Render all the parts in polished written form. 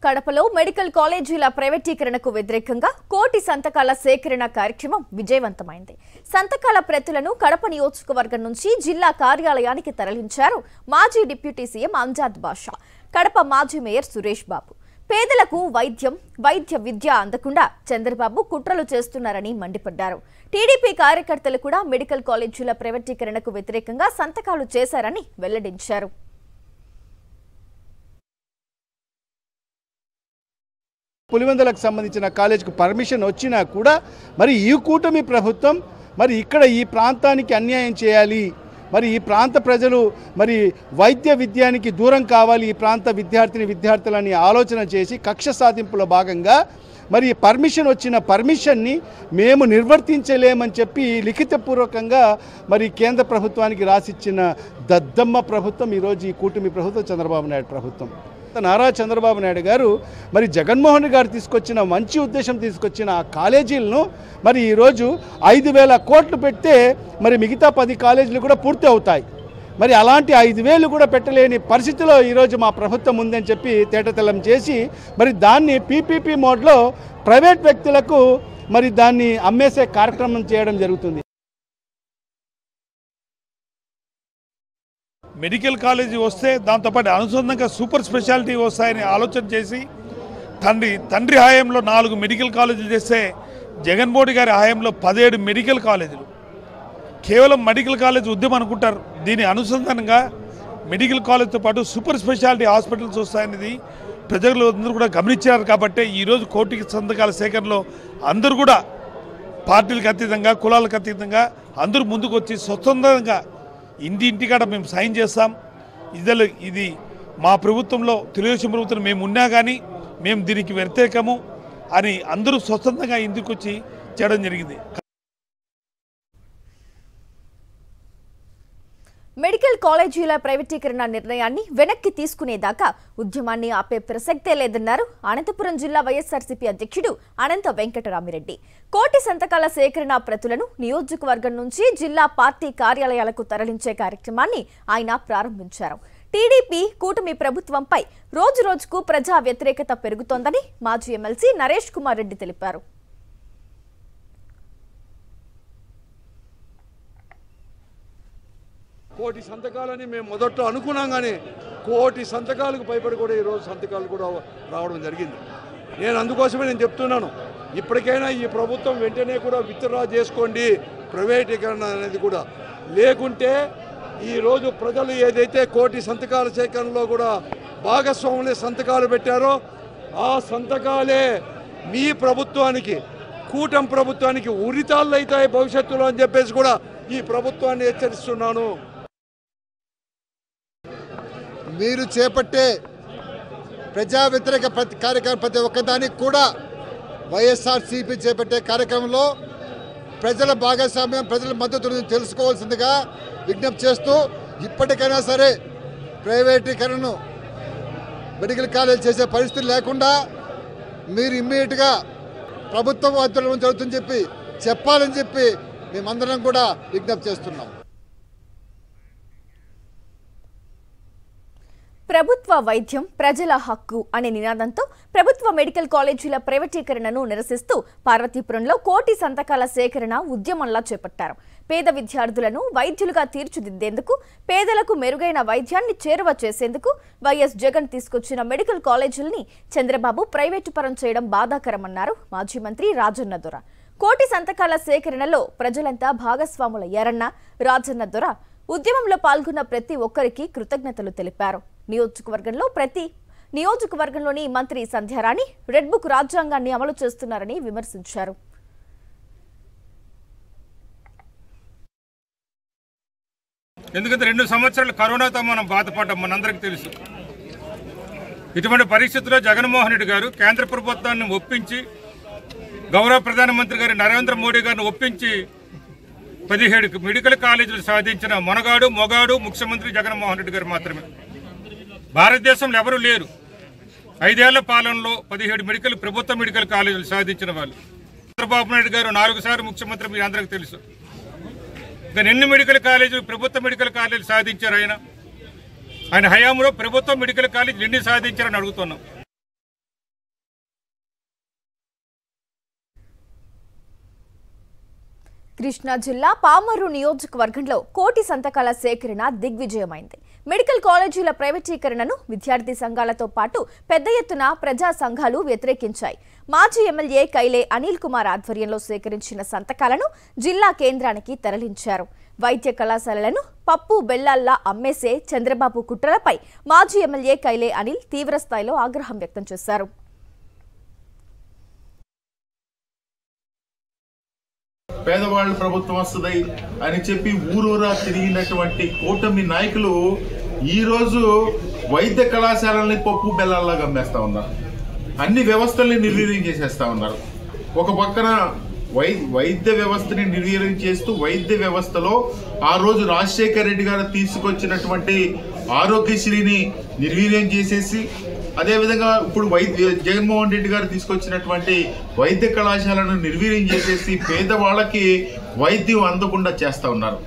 కడపలో మెడికల్ కాలేజీల ప్రైవేటీకరణకు వ్యతిరేకంగా కోటి సంతకాల సేకరణ కార్యక్రమం విజయవంతమైంది. సంతకాల ప్రతులను కడప నియోజకవర్గం నుంచి జిల్లా కార్యాలయానికి తరలించారు మాజీ డిప్యూటీ సీఎం అంజాద్ బాషా, కడప మాజీ మేయర్ సురేష్ బాబు. పేదలకు వైద్య విద్య అందకుండా చంద్రబాబు కుట్రలు చేస్తున్నారని మండిపడ్డారు. టీడీపీ కార్యకర్తలు కూడా మెడికల్ కాలేజీల ప్రైవేటీకరణకు వ్యతిరేకంగా సంతకాలు చేశారని వెల్లడించారు. పులివెందులకు సంబంధించిన కాలేజీకి పర్మిషన్ వచ్చినా కూడా మరి ఈ కూటమి ప్రభుత్వం మరి ఇక్కడ ఈ ప్రాంతానికి అన్యాయం చేయాలి, మరి ఈ ప్రాంత ప్రజలు మరి వైద్య విద్యానికి దూరం కావాలి, ఈ ప్రాంత విద్యార్థులని ఆలోచన చేసి కక్ష సాధింపులో భాగంగా మరి పర్మిషన్ వచ్చిన పర్మిషన్ని మేము నిర్వర్తించలేమని చెప్పి లిఖితపూర్వకంగా మరి కేంద్ర ప్రభుత్వానికి రాసిచ్చిన దద్దమ్మ ప్రభుత్వం ఈరోజు ఈ కూటమి ప్రభుత్వం, చంద్రబాబు నాయుడు ప్రభుత్వం. నారా చంద్రబాబు నాయుడు గారు మరి జగన్మోహన్ గారు తీసుకొచ్చిన మంచి ఉద్దేశం తీసుకొచ్చిన ఆ కాలేజీలను మరి ఈరోజు 5,000 కోట్లు పెడితే మరి మిగతా 10 కాలేజీలు కూడా పూర్తి అవుతాయి. మరి అలాంటి 5,000 కూడా పెట్టలేని పరిస్థితిలో ఈరోజు మా ప్రభుత్వం ఉందని చెప్పి తేటతెల్లం చేసి మరి దాన్ని పీపీపీ మోడ్లో ప్రైవేట్ వ్యక్తులకు మరి దాన్ని అమ్మేసే కార్యక్రమం చేయడం జరుగుతుంది. మెడికల్ కాలేజీ వస్తే దాంతోపాటు అనుసంధానంగా సూపర్ స్పెషాలిటీ వస్తాయని ఆలోచన చేసి తండ్రి హయాంలో 4 మెడికల్ కాలేజీలు చేస్తే జగన్మోహన్ గారి హయాంలో 17 మెడికల్ కాలేజీలు. కేవలం మెడికల్ కాలేజ్ ఉద్యమం అనుకుంటారు. దీని అనుసంధానంగా మెడికల్ కాలేజ్తో పాటు సూపర్ స్పెషాలిటీ హాస్పిటల్స్ వస్తాయనేది ప్రజలు అందరూ కూడా గమనించారు. కాబట్టి ఈరోజు కోటి సంతకాల సేకరణలో అందరూ కూడా పార్టీలకు అతీతంగా కులాలకు అతీతంగా అందరూ ముందుకు వచ్చి స్వతంత్రంగా ఇంటికాడ మేము సైన్ చేస్తాం. ఇది మా ప్రభుత్వంలో తెలుగుదేశం ప్రభుత్వం మేము ఉన్నా కానీ మేము దీనికి వ్యతిరేకము అని అందరూ స్వతంత్రంగా ఇంటికి వచ్చి చేయడం జరిగింది. మెడికల్ కాలేజీల ప్రైవేటీకరణ నిర్ణయాన్ని వెనక్కి తీసుకునేదాకా ఉద్యమాన్ని ఆపే ప్రసక్తే లేదన్నారు అనంతపురం జిల్లా వైఎస్ఆర్సీపీ అధ్యక్షుడు అనంత వెంకటరామిరెడ్డి. కోటి సంతకాల సేకరణ ప్రతులను నియోజకవర్గం నుంచి జిల్లా పార్టీ కార్యాలయాలకు తరలించే కార్యక్రమాన్ని ఆయన ప్రారంభించారు. టీడీపీ కూటమి ప్రభుత్వంపై రోజురోజుకు ప్రజా వ్యతిరేకత పెరుగుతోందని మాజీ ఎమ్మెల్సీ నరేష్ కుమార్ రెడ్డి తెలిపారు. కోటి సంతకాలని మేము మొదట్లో అనుకున్నాం, కానీ కోటి సంతకాలకు భయపడి కూడా ఈరోజు సంతకాలు కూడా రావడం జరిగింది. అందుకోసమే నేను చెప్తున్నాను, ఇప్పటికైనా ఈ ప్రభుత్వం వెంటనే కూడా విత్డ్రా చేసుకోండి ప్రైవేటీకరణ అనేది కూడా. లేకుంటే ఈరోజు ప్రజలు ఏదైతే కోటి సంతకాల సేకరణలో కూడా భాగస్వాములే సంతకాలు పెట్టారో ఆ సంతకాలే మీ ప్రభుత్వానికి, కూటమి ప్రభుత్వానికి ఉరితాళ్ళు అవుతాయి భవిష్యత్తులో అని చెప్పేసి కూడా ఈ ప్రభుత్వాన్ని హెచ్చరిస్తున్నాను. మీరు చేపట్టే ప్రజా వ్యతిరేక కార్యక్రమం ప్రతి ఒక్కదానికి కూడా వైఎస్ఆర్సీపీ చేపట్టే కార్యక్రమంలో ప్రజల భాగస్వామ్యం, ప్రజల మద్దతును తెలుసుకోవాల్సిందిగా విజ్ఞప్తి చేస్తూ, ఇప్పటికైనా సరే ప్రైవేటీకరణను మెడికల్ కాలేజ్ చేసే పరిస్థితి లేకుండా మీరు ఇమ్మీడియట్గా ప్రభుత్వం ఆధ్వర్యంలో జరుగుతుందని చెప్పాలని చెప్పి మేమందరం కూడా విజ్ఞప్తి చేస్తున్నాం. ప్రభుత్వ వైద్యం ప్రజల హక్కు అనే నినాదంతో ప్రభుత్వ మెడికల్ కాలేజీల ప్రైవేటీకరణను నిరసిస్తూ పార్వతీపురంలో కోటి సంతకాల సేకరణ ఉద్యమంలా చేపట్టారు. పేద విద్యార్థులను వైద్యులుగా తీర్చిదిద్దేందుకు, పేదలకు మెరుగైన వైద్యాన్ని చేరువ చేసేందుకు వైఎస్ జగన్ తీసుకొచ్చిన మెడికల్ కాలేజీలని చంద్రబాబు ప్రైవేటు పరం చేయడం బాధాకరమన్నారు మాజీ మంత్రి రాజన్న దొర. కోటి సంతకాల సేకరణలో ప్రజలంతా భాగస్వాములయ్యారన్న రాజన్న దొర ఉద్యమంలో పాల్గొన్న ప్రతి ఒక్కరికి కృతజ్ఞతలు తెలిపారు. నియోజకవర్గంలోని మంత్రి సంధ్యారాణి రెడ్ బుక్ రాజ్యాంగాన్ని అమలు చేస్తున్నారని విమర్శించారు. ఎందుకంటే 2 సంవత్సరాలు కరోనాతో మనం బాధపడ్డాం, మనందరికీ తెలుసు. ఇటువంటి పరిస్థితుల్లో జగన్మోహన్ రెడ్డి గారు కేంద్ర ప్రభుత్వాన్ని ఒప్పించి, గౌరవ ప్రధానమంత్రి గారు నరేంద్ర మోడీ గారిని ఒప్పించి 17 మెడికల్ కాలేజీలు సాధించిన మొగాడు ముఖ్యమంత్రి జగన్మోహన్ రెడ్డి గారు మాత్రమే. భారతదేశంలో ఎవరూ లేరు. 5 ఏళ్ల పాలనలో 17 ప్రభుత్వ మెడికల్ కాలేజీలు సాధించిన వాళ్ళు. చంద్రబాబు నాయుడు గారు 4 సార్లు ముఖ్యమంత్రి, మీ అందరికీ తెలుసు. కానీ ఎన్ని మెడికల్ కాలేజీలు, ప్రభుత్వ మెడికల్ కాలేజీలు సాధించారు ఆయన హయాంలో ప్రభుత్వ మెడికల్ కాలేజీలు ఎన్ని సాధించారని అడుగుతున్నాం. కృష్ణా జిల్లా పామరు నియోజకవర్గంలో కోటి సంతకాల సేకరణ దిగ్విజయమైంది. మెడికల్ కాలేజీల ప్రైవేటీకరణను విద్యార్థి సంఘాలతో పాటు పెద్ద ఎత్తున ప్రజా సంఘాలు వ్యతిరేకించాయి. మాజీ ఎమ్మెల్యే కైలే అనిల్ కుమార్ ఆధ్వర్యంలో సేకరించిన సంతకాలను జిల్లా కేంద్రానికి తరలించారు. వైద్య కళాశాలలను పప్పు బెల్లాల్లా అమ్మేసే చంద్రబాబు కుట్రలపై మాజీ ఎమ్మెల్యే కైలే అనిల్ తీవ్రస్థాయిలో ఆగ్రహం వ్యక్తం చేశారు. పేదవాళ్ళ ప్రభుత్వం వస్తుంది అని చెప్పి ఊరూరా తిరిగినటువంటి కూటమి నాయకులు ఈరోజు వైద్య కళాశాలని పప్పు బెల్లాల్లాగా అమ్మేస్తా ఉన్నారు. అన్ని వ్యవస్థల్ని నిర్వీర్యం చేసేస్తా ఉన్నారు. ఒక పక్కన వైద్య వ్యవస్థని నిర్వీర్యం చేస్తూ వైద్య వ్యవస్థలో ఆ రోజు రాజశేఖర రెడ్డి గారు తీసుకొచ్చినటువంటి ఆరోగ్యశ్రీని నిర్వీర్యం చేసేసి, అదేవిధంగా ఇప్పుడు జగన్మోహన్ రెడ్డి గారు తీసుకొచ్చినటువంటి వైద్య కళాశాలను నిర్వీర్యం చేసేసి పేదవాళ్ళకి వైద్యం అందకుండా చేస్తా ఉన్నారు.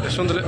యశ్వంతులే